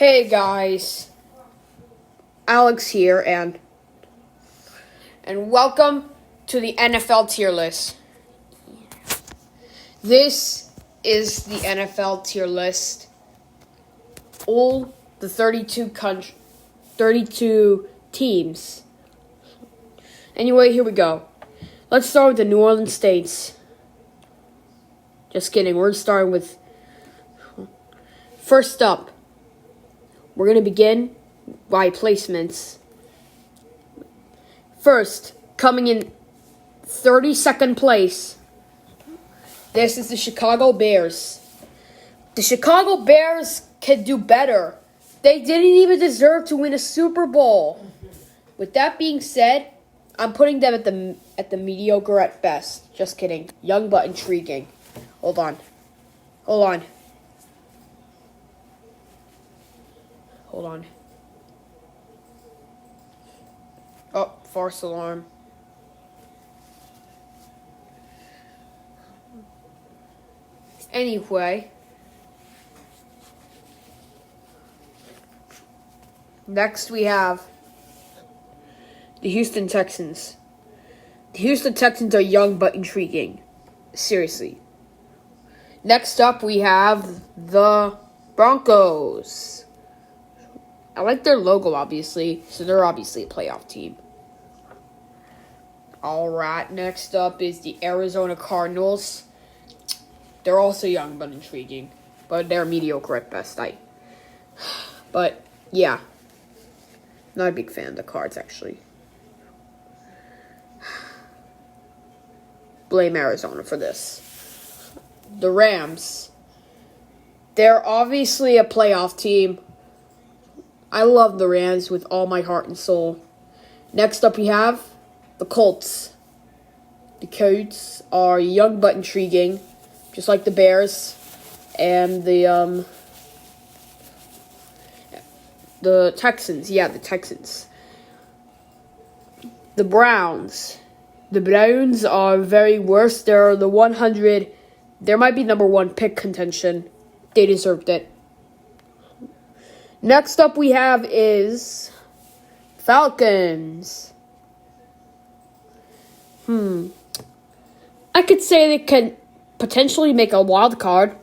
Hey guys, Alex here, and welcome to the NFL tier list. This is the NFL tier list. All the 32 teams. Anyway, here we go. Let's start with the New Orleans Saints. Just kidding. We're starting with first up. We're going to begin by placements. First, coming in 32nd place, this is the Chicago Bears. The Chicago Bears can do better. They didn't even deserve to win a Super Bowl. With that being said, I'm putting them at the mediocre at best. Just kidding. Young but intriguing. Hold on. Oh, false alarm. Anyway. Next we have the Houston Texans. The Houston Texans are young but intriguing. Seriously. Next up we have the Broncos. I like their logo, obviously, so they're obviously a playoff team. Alright, next up is the Arizona Cardinals. They're also young but intriguing, but they're mediocre at best. But, yeah. Not a big fan of the Cards, actually. Blame Arizona for this. The Rams. They're obviously a playoff team. I love the Rams with all my heart and soul. Next up we have the Colts. The Colts are young but intriguing, just like the Bears. And the Texans. Yeah, the Texans. The Browns. The Browns are very worse. They're the 100. There might be number one pick contention. They deserved it. Next up we have is Falcons. I could say they can potentially make a wild card,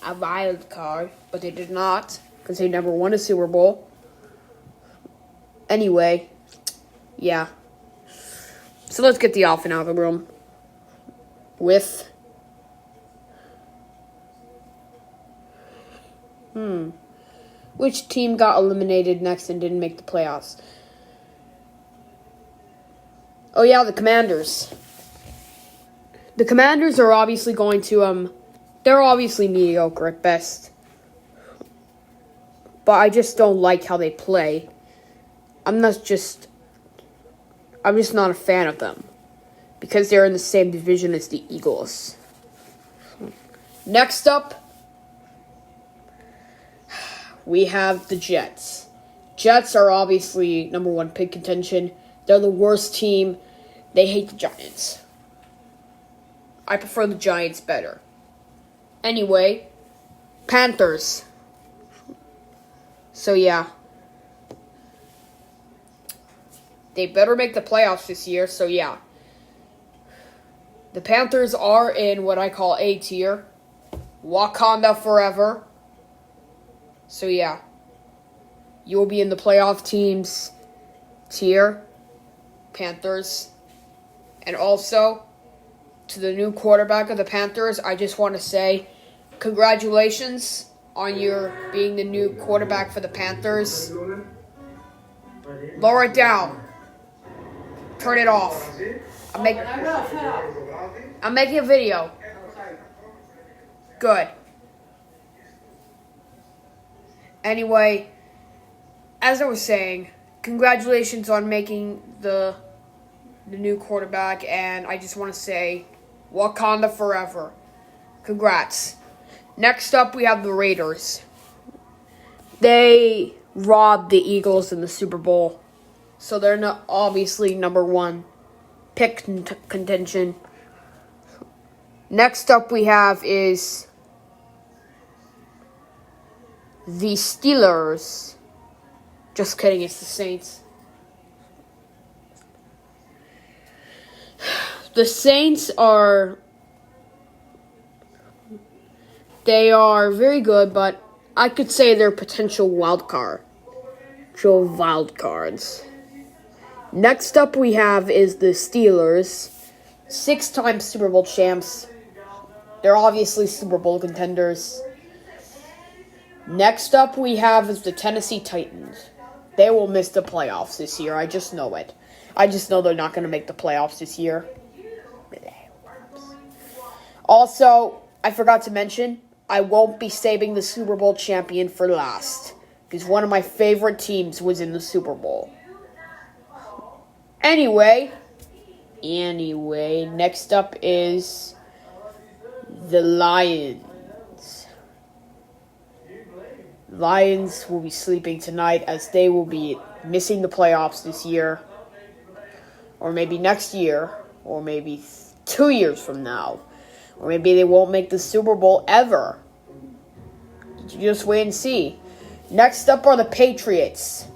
but they did not because they never won a Super Bowl. Anyway, yeah. So let's get the elephant out of the room with which team got eliminated next and didn't make the playoffs? Oh yeah, the Commanders. The Commanders are obviously going to they're obviously mediocre at best. But I just don't like how they play. I'm just not a fan of them because they're in the same division as the Eagles. Next up, we have the Jets. Jets are obviously number one pick contention. They're the worst team. They hate the Giants. I prefer the Giants better. Anyway, Panthers. So yeah. They better make the playoffs this year, so yeah. The Panthers are in what I call A tier. Wakanda forever. So yeah, you will be in the playoff teams tier, Panthers. And also, to the new quarterback of the Panthers, I just want to say congratulations on your being the new quarterback for the Panthers. Lower it down. Turn it off. I'm making a video. Good. Anyway, as I was saying, congratulations on making the new quarterback, and I just want to say, Wakanda forever. Congrats. Next up, we have the Raiders. They robbed the Eagles in the Super Bowl, so they're not obviously number one pick contention. Next up we have is the Steelers. Just kidding, it's the Saints. The Saints are very good, but I could say they're potential wild cards. Next up we have is the Steelers, 6-time Super Bowl champs. They're obviously Super Bowl contenders. Next up we have is the Tennessee Titans. They will miss the playoffs this year. I just know it. I just know they're not going to make the playoffs this year. Also, I forgot to mention, I won't be saving the Super Bowl champion for last, because one of my favorite teams was in the Super Bowl. Anyway, next up is the Lions. Lions will be sleeping tonight as they will be missing the playoffs this year, or maybe next year, or maybe 2 years from now, or maybe they won't make the Super Bowl ever. You just wait and see. Next up are the Patriots.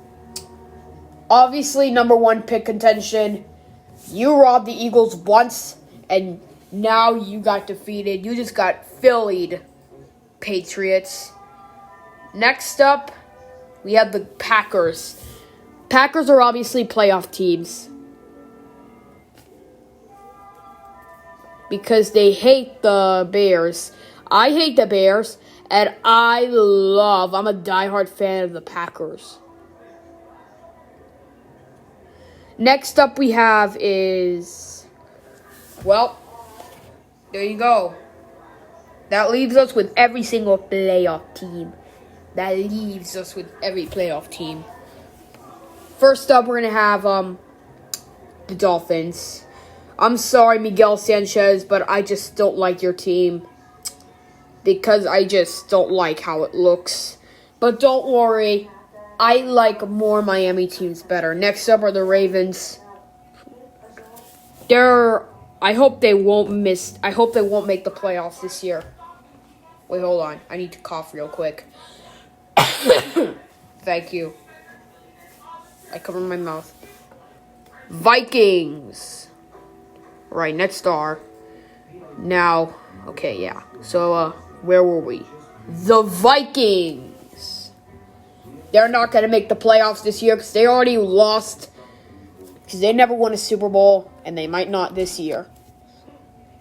Obviously, number 1 pick contention. You robbed the Eagles once, and now you got defeated. You just got Phillied, Patriots. Next up, we have the Packers. Packers are obviously playoff teams, because they hate the Bears. I hate the Bears, and I'm a diehard fan of the Packers. Next up we have is, there you go. That leaves us with every single playoff team. First up, we're going to have the Dolphins. I'm sorry, Miguel Sanchez, but I just don't like your team, because I just don't like how it looks. But don't worry, I like more Miami teams better. Next up are the Ravens. I hope they won't make the playoffs this year. Wait, hold on. I need to cough real quick. Thank you. I covered my mouth. Vikings. Right, next are. Now, okay, yeah. So, where were we? The Vikings. They're not going to make the playoffs this year because they already lost. Because they never won a Super Bowl, and they might not this year.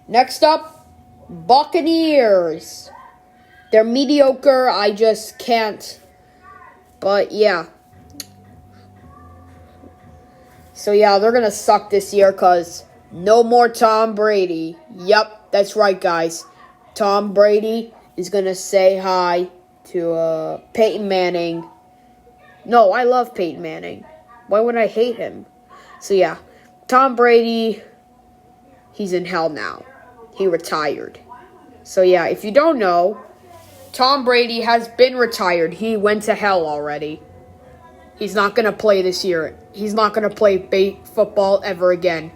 Next up, Buccaneers. They're mediocre. I just can't. But, yeah. So, yeah, they're going to suck this year because no more Tom Brady. Yep, that's right, guys. Tom Brady is going to say hi to Peyton Manning. No, I love Peyton Manning. Why would I hate him? So, yeah, Tom Brady, he's in hell now. He retired. So, yeah, if you don't know, Tom Brady has been retired. He went to hell already. He's not going to play this year. He's not going to play football ever again.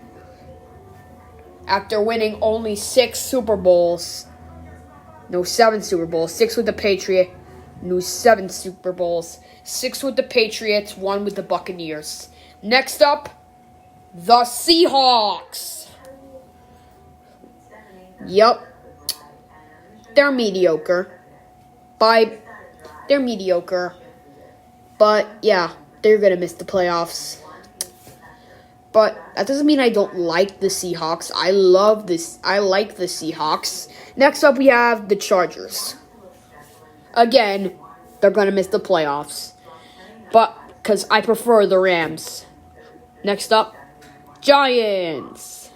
After winning only 6 Super Bowls. No, 7 Super Bowls. 6 with the Patriots. No, 7 Super Bowls. 6 with the Patriots. 1 with the Buccaneers. Next up, the Seahawks. Yup. They're mediocre. They're mediocre. But, yeah, they're going to miss the playoffs. But that doesn't mean I don't like the Seahawks. I like the Seahawks. Next up, we have the Chargers. Again, they're going to miss the playoffs. But, because I prefer the Rams. Next up, Giants.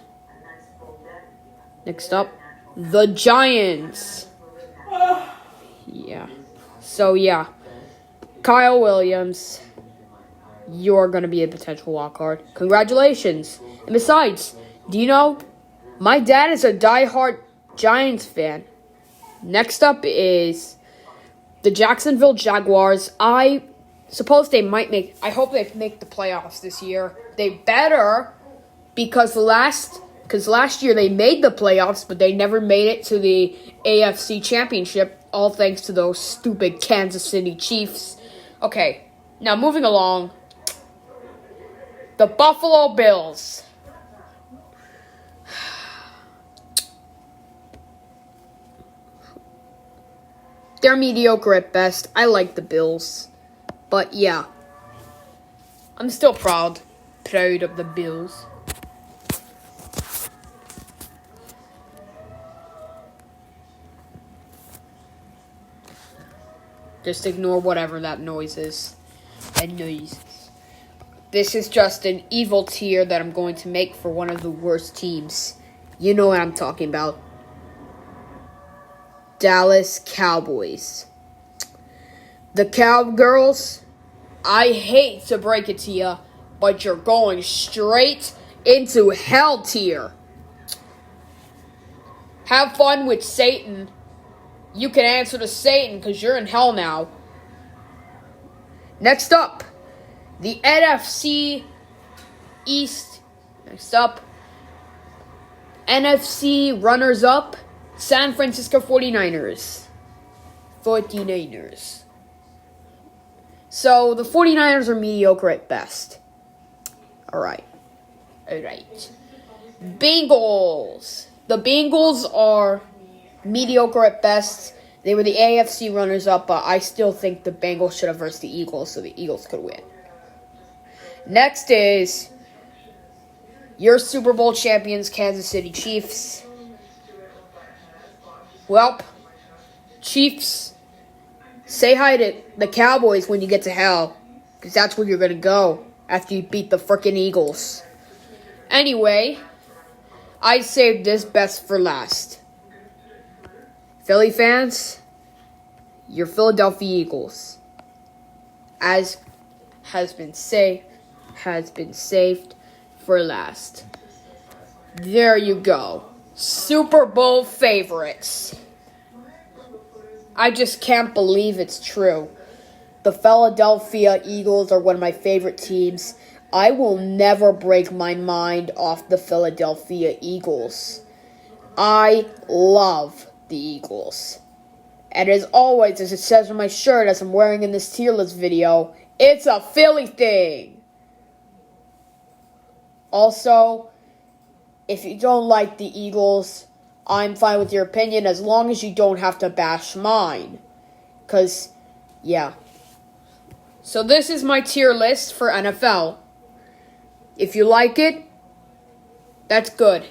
Next up, the Giants. Yeah. So, yeah. Kyle Williams, you're going to be a potential wildcard. Congratulations. And besides, do you know, my dad is a diehard Giants fan. Next up is the Jacksonville Jaguars. I hope they make the playoffs this year. They better, because last year they made the playoffs, but they never made it to the AFC Championship. All thanks to those stupid Kansas City Chiefs. Okay, now moving along. The Buffalo Bills. They're mediocre at best. I like the Bills. But yeah. I'm still proud of the Bills. Just ignore whatever that noise is. This is just an evil tier that I'm going to make for one of the worst teams. You know what I'm talking about. Dallas Cowboys. The Cowgirls, I hate to break it to you, but you're going straight into hell tier. Have fun with Satan. You can answer to Satan because you're in hell now. Next up, the NFC East. Next up, NFC runners-up, San Francisco 49ers. So, the 49ers are mediocre at best. Alright. Bengals. The Bengals are mediocre at best. They were the AFC runners-up, but I still think the Bengals should have versed the Eagles so the Eagles could win. Next is your Super Bowl champions, Kansas City Chiefs. Well, Chiefs, say hi to the Cowboys when you get to hell, because that's where you're going to go after you beat the frickin' Eagles. Anyway, I saved this best for last. Philly fans, your Philadelphia Eagles, as has been saved for last. There you go. Super Bowl favorites. I just can't believe it's true. The Philadelphia Eagles are one of my favorite teams. I will never break my mind off the Philadelphia Eagles. I love the Eagles. And as always, as it says on my shirt as I'm wearing in this tier list video, it's a Philly thing. Also, if you don't like the Eagles, I'm fine with your opinion as long as you don't have to bash mine. Because, yeah. So this is my tier list for NFL. If you like it, that's good.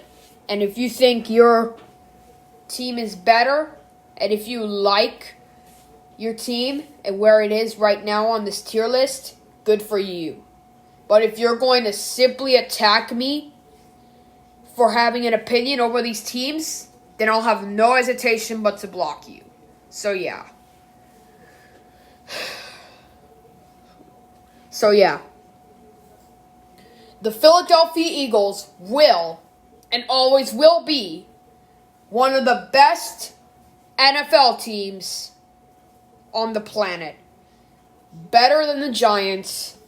And if you think your team is better, and if you like your team and where it is right now on this tier list, good for you. But if you're going to simply attack me for having an opinion over these teams, then I'll have no hesitation but to block you. So yeah. The Philadelphia Eagles will and always will be one of the best NFL teams on the planet. Better than the Giants,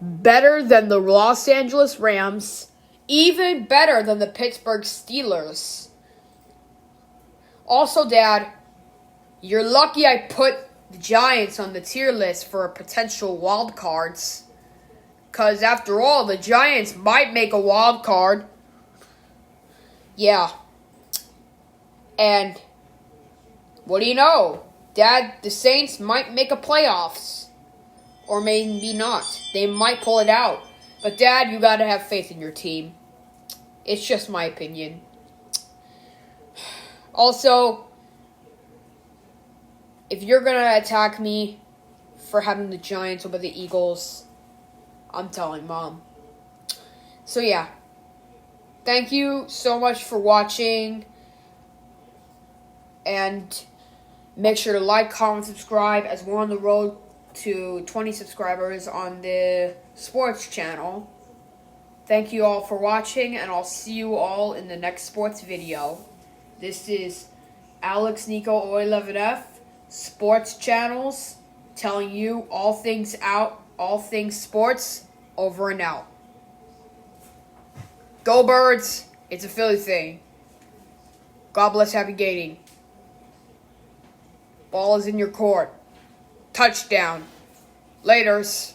better than the Los Angeles Rams, even better than the Pittsburgh Steelers. Also, Dad, you're lucky I put the Giants on the tier list for potential wild cards. Because after all, the Giants might make a wild card. Yeah. And what do you know? Dad, the Saints might make a playoffs. Or maybe not. They might pull it out. But Dad, you gotta have faith in your team. It's just my opinion. Also, if you're gonna attack me for having the Giants over the Eagles, I'm telling Mom. So yeah. Thank you so much for watching. And make sure to like, comment, subscribe as we're on the road to 20 subscribers on the sports channel. Thank you all for watching, and I'll see you all in the next sports video. This is Alex Nico O11F, Sports Channels, telling you all things sports, over and out. Go Birds! It's a Philly thing. God bless, happy gating. Ball is in your court. Touchdown. Laters.